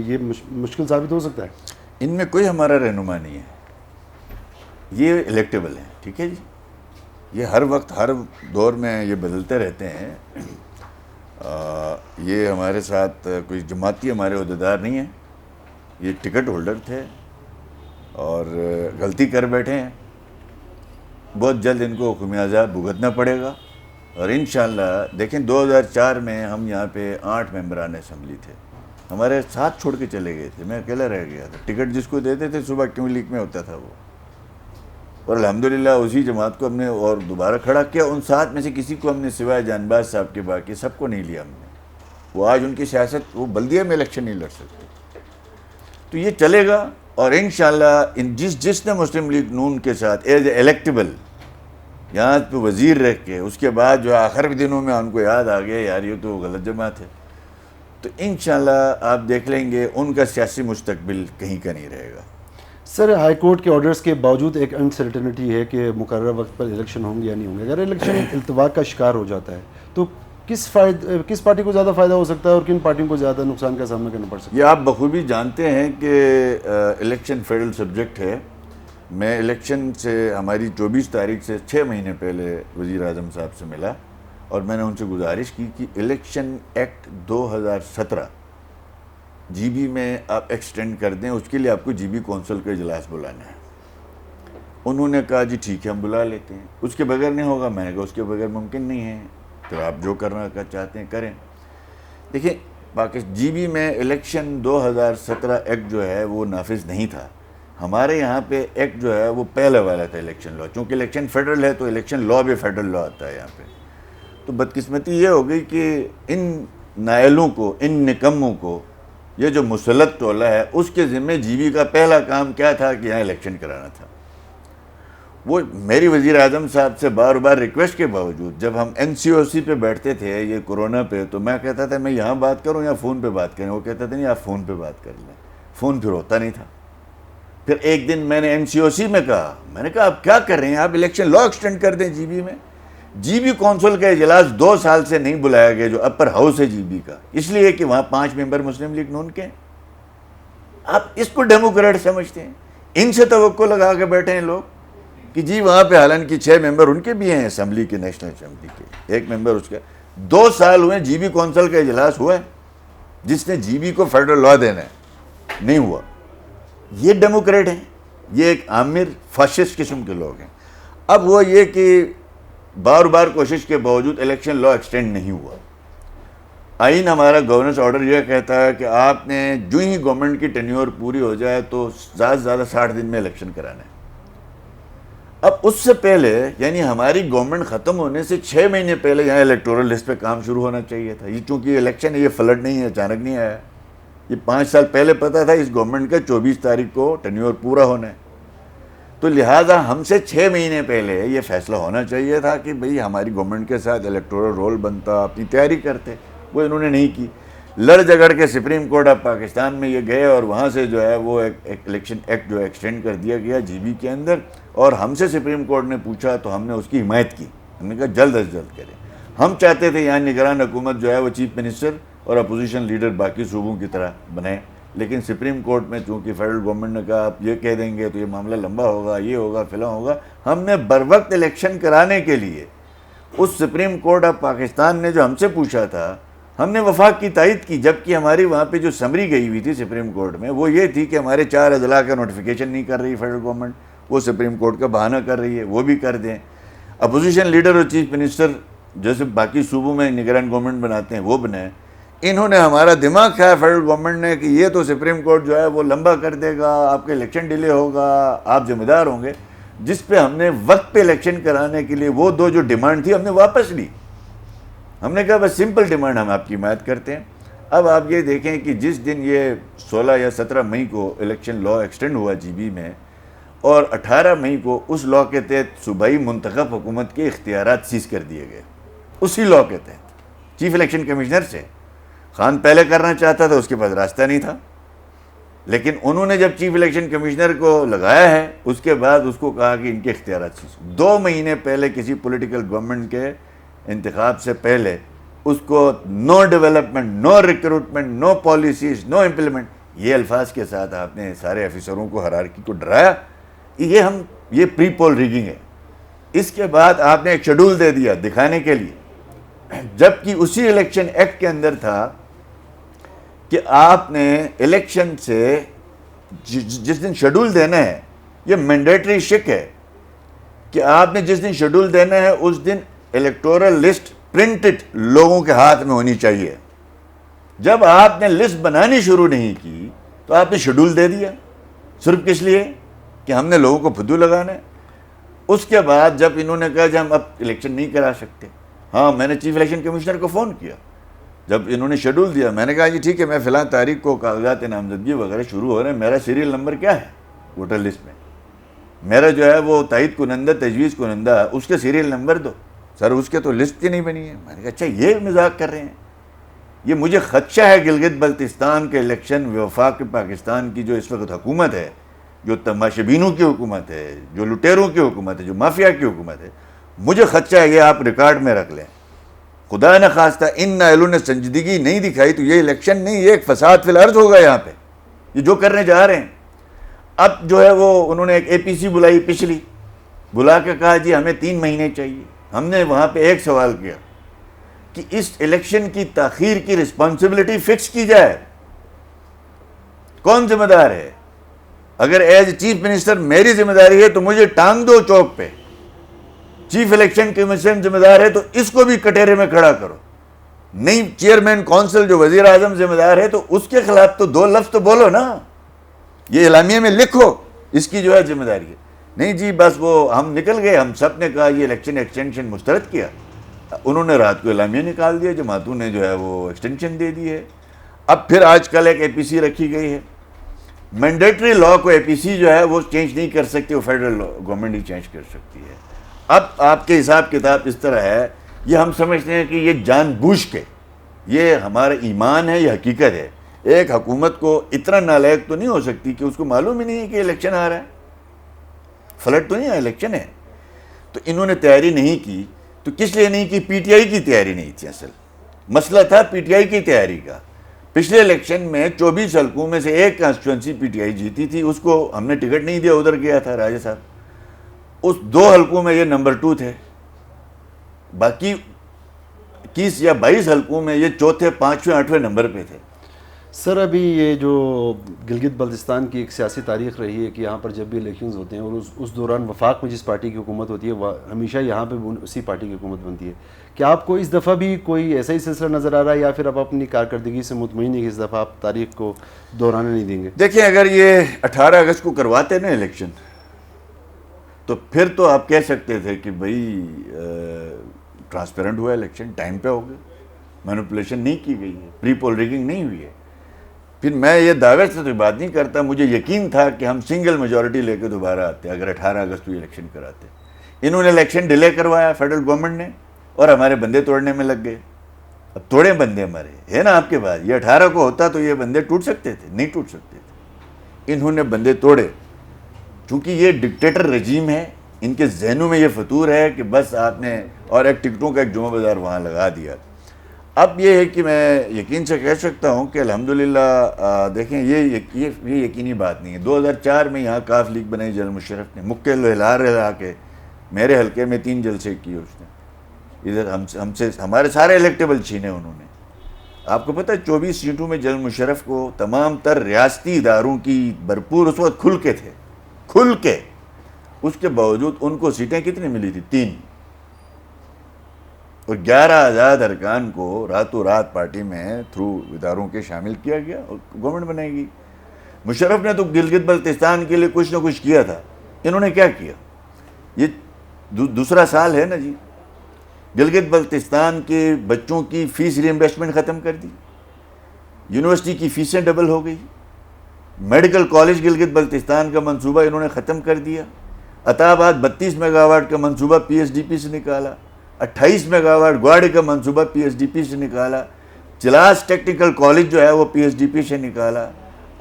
یہ مشکل ثابت ہو سکتا ہے. ان میں کوئی ہمارا رہنما نہیں ہے, یہ الیکٹیبل ہیں. ٹھیک ہے جی, یہ ہر وقت ہر دور میں یہ بدلتے رہتے ہیں. یہ ہمارے ساتھ کوئی جماعتی ہمارے عہدیدار نہیں ہیں, یہ ٹکٹ ہولڈر تھے اور غلطی کر بیٹھے ہیں. بہت جلد ان کو خمیازہ بھگتنا پڑے گا. اور انشاءاللہ دیکھیں 2004 میں ہم یہاں پہ 8 ممبران اسمبلی تھے, ہمارے ساتھ چھوڑ کے چلے گئے تھے, میں اکیلا رہ گیا تھا. ٹکٹ جس کو دیتے تھے صبح کیوں لیگ میں ہوتا تھا وہ, اور الحمدللہ اسی جماعت کو ہم نے اور دوبارہ کھڑا کیا. ان 7 میں سے کسی کو ہم نے سوائے جانباز صاحب کے باقی سب کو نہیں لیا ہم نے. وہ آج ان کی سیاست, وہ بلدیہ میں الیکشن نہیں لڑ سکتے. تو یہ چلے گا. اور انشاءاللہ جس نے مسلم لیگ نون کے ساتھ ایز اے الیکٹیبل یہاں پہ وزیر رہ کے, اس کے بعد جو آخر کے دنوں میں ان کو یاد آ گیا یار یہ تو غلط جماعت ہے, تو انشاءاللہ آپ دیکھ لیں گے ان کا سیاسی مستقبل کہیں کا نہیں رہے گا. سر ہائی کورٹ کے آرڈرز کے باوجود ایک انسرٹنٹی ہے کہ مقررہ وقت پر الیکشن ہوں گے یا نہیں ہوں گے. اگر الیکشن التوا کا شکار ہو جاتا ہے تو کس پارٹی کو زیادہ فائدہ ہو سکتا ہے اور کن پارٹیوں کو زیادہ نقصان کا سامنا کرنا پڑ سکتا ہے؟ یہ آپ بخوبی جانتے ہیں کہ الیکشن فیڈرل سبجیکٹ ہے. میں الیکشن سے ہماری 24 تاریخ سے 6 مہینے پہلے وزیر اعظم صاحب سے ملا اور میں نے ان سے گزارش کی کہ الیکشن ایکٹ 2017 جی بی میں آپ ایکسٹینڈ کر دیں. اس کے لیے آپ کو جی بی کونسل کا اجلاس بلانا ہے. انہوں نے کہا جی ٹھیک ہے ہم بلا لیتے ہیں, اس کے بغیر نہیں ہوگا. میں نے کہا اس کے بغیر ممکن نہیں ہے, تو آپ جو کرنا کا چاہتے ہیں کریں. دیکھیں جی بی میں الیکشن 2017 ایکٹ جو ہے وہ نافذ نہیں تھا. ہمارے یہاں پہ ایکٹ جو ہے وہ پہلے والا تھا الیکشن لا, چونکہ الیکشن فیڈرل ہے تو الیکشن لا بھی فیڈرل لا آتا ہے یہاں پہ. تو بدقسمتی یہ ہو گئی کہ ان نائلوں کو, ان نکموں کو, یہ جو مسلط ٹولہ ہے اس کے ذمہ جی بی کا پہلا کام کیا تھا کہ یہاں الیکشن کرانا تھا. وہ میری وزیر اعظم صاحب سے بار بار ریکویسٹ کے باوجود جب ہم NCOC پہ بیٹھتے تھے یہ کورونا پہ, تو میں کہتا تھا میں یہاں بات کروں یا فون پہ بات کریں. وہ کہتا تھا نہیں آپ فون پہ بات کر لیں. فون پھر ہوتا نہیں تھا. پھر ایک دن میں نے NCOC میں کہا, میں نے کہا آپ کیا کر رہے ہیں, آپ الیکشن لا ایکسٹینڈ کر دیں جی بی میں. جی بی کونسل کا اجلاس 2 سال سے نہیں بلایا گیا جو اپر ہاؤس ہے جی بی کا, اس لیے کہ وہاں 5 ممبر مسلم لیگ نون کے ہیں. آپ اس کو ڈیموکریٹ سمجھتے ہیں. ان سے توقع لگا کے بیٹھے ہیں لوگ کہ جی وہاں پہ حالانکہ 6 ممبر ان کے بھی ہیں اسمبلی کے, نیشنل اسمبلی کے, 1 ممبر اس کا. 2 سال ہوئے جی بی کونسل کا اجلاس ہوا ہے جس نے جی بی کو فیڈرل لا دینا ہے, نہیں ہوا. یہ ڈیموکریٹ ہیں, یہ ایک عامر فاشسٹ قسم کے لوگ ہیں. اب وہ یہ کہ بار بار کوشش کے باوجود الیکشن لا ایکسٹینڈ نہیں ہوا. آئین ہمارا گورننس آرڈر یہ کہتا ہے کہ آپ نے جو ہی گورنمنٹ کی ٹینیور پوری ہو جائے تو زیادہ سے زیادہ 60 دن میں الیکشن کرانا ہے. اب اس سے پہلے یعنی ہماری گورنمنٹ ختم ہونے سے 6 مہینے پہلے یہاں الیکٹورل لسٹ پہ کام شروع ہونا چاہیے تھا. یہ چونکہ الیکشن ہے, یہ فلڈ نہیں ہے, اچانک نہیں آیا. یہ 5 سال پہلے پتہ تھا اس گورنمنٹ کا 24 تاریخ کو ٹینیور پورا ہونا ہے. تو لہٰذا ہم سے 6 مہینے پہلے یہ فیصلہ ہونا چاہیے تھا کہ بھئی ہماری گورنمنٹ کے ساتھ الیکٹورل رول بنتا, اپنی تیاری کرتے. وہ انہوں نے نہیں کی. لڑ جھگڑ کے سپریم کورٹ آف پاکستان میں یہ گئے اور وہاں سے جو ہے وہ ایک الیکشن ایکٹ جو ایکسٹینڈ کر دیا گیا جی بی کے اندر. اور ہم سے سپریم کورٹ نے پوچھا تو ہم نے اس کی حمایت کی. ہم نے کہا جلد از جلد کریں. ہم چاہتے تھے یہاں نگران حکومت جو ہے وہ چیف منسٹر اور اپوزیشن لیڈر باقی صوبوں کی طرح بنائیں, لیکن سپریم کورٹ میں چونکہ فیڈرل گورنمنٹ نے کہا آپ یہ کہہ دیں گے تو یہ معاملہ لمبا ہوگا، یہ ہوگا فلاں ہوگا، ہم نے بر وقت الیکشن کرانے کے لیے اس سپریم کورٹ آف پاکستان نے جو ہم سے پوچھا تھا ہم نے وفاق کی تائید کی، جبکہ ہماری وہاں پہ جو سمری گئی ہوئی تھی سپریم کورٹ میں وہ یہ تھی کہ ہمارے 4 اضلاع کا نوٹیفیکیشن نہیں کر رہی فیڈرل گورنمنٹ، وہ سپریم کورٹ کا بہانہ کر رہی ہے، وہ بھی کر دیں۔ اپوزیشن لیڈر اور چیف منسٹر جیسے باقی صوبوں میں نگران گورنمنٹ بناتے ہیں وہ بنائیں، انہوں نے ہمارا دماغ کھایا فیڈرل گورنمنٹ نے کہ یہ تو سپریم کورٹ جو ہے وہ لمبا کر دے گا، آپ کے الیکشن ڈیلے ہوگا، آپ ذمہ دار ہوں گے، جس پہ ہم نے وقت پہ الیکشن کرانے کے لیے وہ 2 جو ڈیمانڈ تھی ہم نے واپس لی۔ ہم نے کہا بس سمپل ڈیمانڈ ہم آپ کی حمایت کرتے ہیں۔ اب آپ یہ دیکھیں کہ جس دن یہ 16 یا 17 مئی کو الیکشن لاء ایکسٹینڈ ہوا جی بی میں، اور 18 مئی کو اس لاء کے تحت صوبائی منتخب حکومت کے اختیارات سیز کر دیے گئے، اسی لاء کے تحت چیف الیکشن کمشنر سے۔ خان پہلے کرنا چاہتا تھا، اس کے پاس راستہ نہیں تھا، لیکن انہوں نے جب چیف الیکشن کمشنر کو لگایا ہے اس کے بعد اس کو کہا کہ ان کے اختیارات سیز۔ 2 مہینے پہلے کسی پولیٹیکل گورنمنٹ کے انتخاب سے پہلے اس کو نو ڈیولپمنٹ، نو ریکروٹمنٹ، نو پالیسیز، نو امپلیمنٹ، یہ الفاظ کے ساتھ آپ نے سارے افسروں کو ہرارکی کو ڈرایا، یہ پری پول ریگنگ ہے۔ اس کے بعد آپ نے ایک شیڈول دے دیا دکھانے کے لیے، جبکہ اسی الیکشن ایکٹ کے اندر تھا کہ آپ نے الیکشن سے جس دن شیڈول دینا ہے، یہ مینڈیٹری شک ہے کہ آپ نے جس دن شیڈول دینا ہے اس دن الیکٹورل لسٹ پرنٹڈ لوگوں کے ہاتھ میں ہونی چاہیے۔ جب آپ نے لسٹ بنانی شروع نہیں کی تو آپ نے شیڈول دے دیا، صرف کس لیے کہ ہم نے لوگوں کو پھدو لگانا ہے۔ اس کے بعد جب انہوں نے کہا کہ ہم اب الیکشن نہیں کرا سکتے، ہاں میں نے چیف الیکشن کمشنر کو فون کیا، جب انہوں نے شیڈول دیا میں نے کہا جی ٹھیک ہے، میں فلاں تاریخ کو کاغذات نامزدگی وغیرہ شروع ہو رہے ہیں، میرا سیریل نمبر کیا ہے ووٹر لسٹ میں، میرا جو ہے وہ تائید کنندہ تجویز کنندہ اس کے سیریل نمبر دو۔ سر اس کے تو لسٹ ہی نہیں بنی ہے۔ میں نے کہا اچھا یہ مذاق کر رہے ہیں، یہ مجھے خدشہ ہے گلگت بلتستان کے الیکشن وفاق پاکستان کی جو اس وقت حکومت ہے، جو تماشا بینوں کی حکومت ہے، جو لٹیروں کی حکومت ہے، جو مافیا کی حکومت ہے، مجھے خدشہ ہے یہ آپ ریکارڈ میں رکھ لیں، خدا نہ خواستہ ان نائلوں نے سنجیدگی نہیں دکھائی تو یہ الیکشن نہیں، یہ ایک فساد فی الارض ہوگا یہاں پہ، یہ جو کرنے جا رہے ہیں۔ اب جو ہے وہ انہوں نے ایک اے پی سی بلائی پچھلی، بلا کے کہا جی ہمیں 3 مہینے چاہیے۔ ہم نے وہاں پہ ایک سوال کیا کہ اس الیکشن کی تاخیر کی رسپانسبلٹی فکس کی جائے، کون ذمہ دار ہے؟ اگر ایز چیف منسٹر میری ذمہ داری ہے تو مجھے ٹانگ دو چوک پہ، چیف الیکشن کمیشن ذمہ دار ہے تو اس کو بھی کٹہرے میں کھڑا کرو، نہیں چیئرمین کونسل جو وزیر اعظم ذمہ دار ہے تو اس کے خلاف تو 2 لفظ تو بولو نا، یہ اعلامیہ میں لکھو اس کی جو ہے ذمہ داری ہے۔ نہیں جی بس وہ ہم نکل گئے، ہم سب نے کہا یہ الیکشن ایکسٹینشن مسترد کیا، انہوں نے رات کو اعلامیہ نکال دیا، جماعتوں نے جو ہے وہ ایکسٹینشن دے دی ہے۔ اب پھر آج کل ایک اے پی سی رکھی گئی ہے، مینڈیٹری لاء کو اے پی سی جو ہے وہ چینج نہیں کر سکتی، وہ فیڈرل گورنمنٹ ہی چینج کر سکتی ہے۔ اب آپ کے حساب کتاب اس طرح ہے، یہ ہم سمجھتے ہیں کہ یہ جان بوجھ کے، یہ ہمارا ایمان ہے، یہ حقیقت ہے، ایک حکومت کو اتنا نالائق تو نہیں ہو سکتی کہ اس کو معلوم ہی نہیں ہے کہ الیکشن آ رہا ہے، فلٹ تو نہیں ہے، الیکشن ہے۔ تو انہوں نے تیاری نہیں کی، تو کس لیے نہیں کی؟ پی ٹی آئی کی تیاری نہیں تھی، اصل مسئلہ تھا پی ٹی آئی کی تیاری کا۔ پچھلے الیکشن میں 24 حلقوں میں سے ایک کانسٹیچوئنسی پی ٹی آئی جیتی تھی، اس کو ہم نے ٹکٹ نہیں دیا، ادھر گیا تھا راجہ صاحب، اس 2 حلقوں میں یہ نمبر 2 تھے، باقی 21 یا 22 حلقوں میں یہ 4تھے 5ویں 8ویں نمبر پہ تھے۔ سر ابھی یہ جو گلگت بلتستان کی ایک سیاسی تاریخ رہی ہے کہ یہاں پر جب بھی الیکشنز ہوتے ہیں اور اس دوران وفاق میں جس پارٹی کی حکومت ہوتی ہے ہمیشہ یہاں پہ اسی پارٹی کی حکومت بنتی ہے، کیا آپ کو اس دفعہ بھی کوئی ایسا ہی سلسلہ نظر آ رہا ہے یا پھر آپ اپنی کارکردگی سے مطمئن ہیں کہ اس دفعہ آپ تاریخ کو دہرانے نہیں دیں گے؟ دیکھیں اگر یہ 18 اگست کو کرواتے نا الیکشن تو پھر تو آپ کہہ سکتے تھے کہ بھائی ٹرانسپیرنٹ ہوا الیکشن، ٹائم پہ ہو گیا، مینوپولیشن نہیں کی گئی ہے، پری پول ریگنگ نہیں ہوئی ہے۔ پھر میں یہ دعوے سے تو بات نہیں کرتا، مجھے یقین تھا کہ ہم سنگل میجورٹی لے کے دوبارہ آتے اگر 18 اگست کو الیکشن کراتے۔ انہوں نے الیکشن ڈیلے کروایا فیڈرل گورنمنٹ نے، اور ہمارے بندے توڑنے میں لگ گئے۔ اب توڑے بندے ہمارے ہے نا آپ کے پاس، یہ 18 کو ہوتا تو یہ بندے ٹوٹ سکتے تھے؟ نہیں ٹوٹ سکتے تھے، انہوں نے بندے توڑے۔ چونکہ یہ ڈکٹیٹر رجیم ہے، ان کے ذہنوں میں یہ فطور ہے کہ بس آپ نے، اور ایک ٹکٹوں کا ایک جمعہ بازار وہاں لگا دیا۔ اب یہ ہے کہ میں یقین سے کہہ سکتا ہوں کہ الحمدللہ دیکھیں یہ یقینی بات نہیں ہے. 2004 میں یہاں کاف لیگ بنائی جنرل مشرف نے, مکے ہلا کے میرے حلقے میں 3 جلسے کیے اس نے. ادھر ہم سے ہمارے سارے الیکٹیبل چھینے انہوں نے. آپ کو پتہ ہے 24 سیٹوں میں جنرل مشرف کو تمام تر ریاستی اداروں کی بھرپور اس وقت کھل کے اس کے باوجود ان کو سیٹیں کتنی ملی تھی؟ 3. اور 11 آزاد ارکان کو راتوں رات پارٹی میں تھرو اداروں کے شامل کیا گیا اور گورنمنٹ بنائی گئی. مشرف نے تو گلگت بلتستان کے لیے کچھ نہ کچھ کیا تھا. انہوں نے کیا کیا؟ یہ دوسرا سال ہے نا جی. گلگت بلتستان کے بچوں کی فیس ری امبرسمنٹ ختم کر دی, یونیورسٹی کی فیسیں ڈبل ہو گئی, میڈیکل کالج گلگت بلتستان کا منصوبہ انہوں نے ختم کر دیا, عطا آباد 32 میگا واٹ کا منصوبہ پی ایس ڈی پی سے نکالا, 28 میگا واٹ گواڑی کا منصوبہ پی ایس ڈی پی سے نکالا, چلاس ٹیکنیکل کالج جو ہے وہ پی ایس ڈی پی سے نکالا.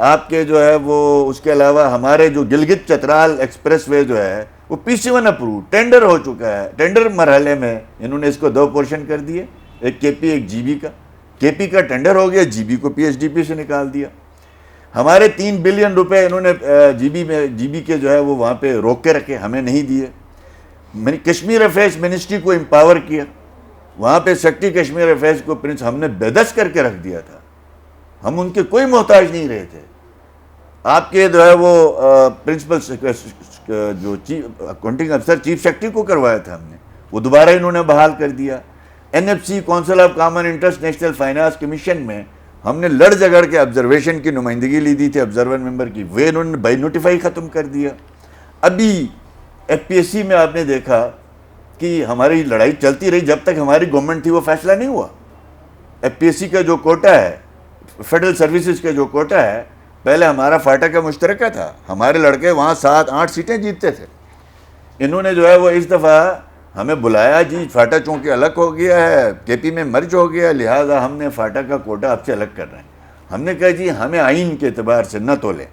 آپ کے جو ہے وہ اس کے علاوہ ہمارے جو گلگت چترال ایکسپریس وے جو ہے وہ پی سی 1 اپروو ٹینڈر ہو چکا ہے. ٹینڈر مرحلے میں انہوں نے اس کو 2 پورشن کر دیے, ایک کے پی ایک جی بی کا. کے پی کا ٹینڈر ہو گیا, جی بی کو پی ایس ڈی پی سے نکال دیا. ہمارے 3 بلین روپے انہوں نے جی بی کے جو ہے وہ وہاں پہ روک کے رکھے, ہمیں نہیں دیے. کشمیر افیئرس منسٹری کو امپاور کیا, وہاں پہ سیکٹری کشمیر افیئرس کو پرنس ہم نے بےدست کر کے رکھ دیا تھا. ہم ان کے کوئی محتاج نہیں رہے تھے. آپ کے جو ہے وہ پرنسپل جو اکاؤنٹنگ افسر چیف سیکرٹری کو کروایا تھا ہم نے, وہ دوبارہ انہوں نے بحال کر دیا. N F C council of common interest national finance commission میں ہم نے لڑ جگڑ کے آبزرویشن کی نمائندگی لی دی تھی آبزرور ممبر کی, وہ انہوں نے بائی نوٹیفائی ختم کر دیا. ابھی ایف پی ایس سی میں آپ نے دیکھا کہ ہماری لڑائی چلتی رہی, جب تک ہماری گورنمنٹ تھی وہ فیصلہ نہیں ہوا. ایف پی ایس سی کا جو کوٹا ہے, فیڈرل سروسز کا جو کوٹا ہے, پہلے ہمارا فاٹا کا مشترکہ تھا, ہمارے لڑکے وہاں 7-8 سیٹیں جیتتے تھے. انہوں نے جو ہے وہ اس دفعہ ہمیں بلایا, جی فاٹا چونکہ الگ ہو گیا ہے, کے پی میں مرج ہو گیا, لہٰذا ہم نے فاٹا کا کوٹا آپ سے الگ کر رہے ہیں. ہم نے کہا جی ہمیں آئین کے اعتبار سے نہ تولیں.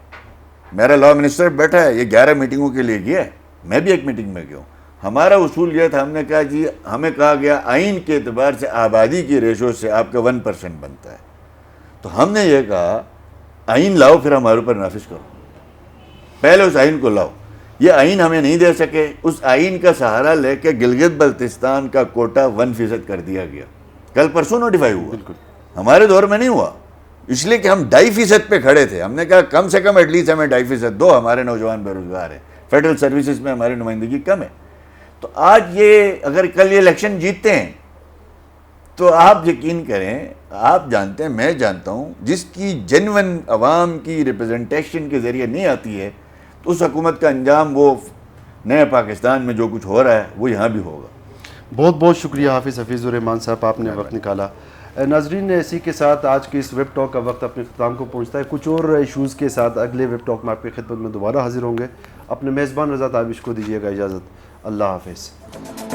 میرا لا منسٹر بیٹھا ہے, یہ 11 میٹنگوں کے لیے گیا ہے, میں بھی ایک میٹنگ میں گیا ہوں. ہمارا اصول یہ تھا, ہم نے کہا جی ہمیں کہا گیا آئین کے اعتبار سے آبادی کی ریشو سے آپ کا 1% بنتا ہے. تو ہم نے یہ کہا آئین لاؤ, پھر ہمارے اوپر نافذ کرو, پہلے اس آئین کو لاؤ. یہ آئین ہمیں نہیں دے سکے, اس آئین کا سہارا لے کے گلگت بلتستان کا کوٹا 1% کر دیا گیا. کل پرسوں نوٹیفائی ہوا, ہمارے دور میں نہیں ہوا, اس لیے کہ ہم 2.5% پہ کھڑے تھے. ہم نے کہا کم سے کم ایٹ لیسٹ ہمیں 2.5% دو, ہمارے نوجوان بے روزگار ہیں, فیڈرل سروسز میں ہماری نمائندگی کم ہے. تو آج یہ اگر کل یہ الیکشن جیتتے ہیں تو آپ یقین کریں, آپ جانتے ہیں, میں جانتا ہوں, جس کی جینون عوام کی ریپرزنٹیشن کے ذریعے نہیں آتی ہے, تو اس حکومت کا انجام وہ نئے پاکستان میں جو کچھ ہو رہا ہے وہ یہاں بھی ہوگا. بہت بہت شکریہ حافظ حفیظ الرحمان صاحب, آپ نے وقت نکالا. ناظرین, اسی کے ساتھ آج کی اس ویب ٹاک کا وقت اپنے اختتام کو پہنچتا ہے. کچھ اور ایشوز کے ساتھ اگلے ویب ٹاک میں آپ کی خدمت میں دوبارہ حاضر ہوں گے. اپنے میزبان رضا تابش کو دیجیے گا اجازت. اللہ حافظ.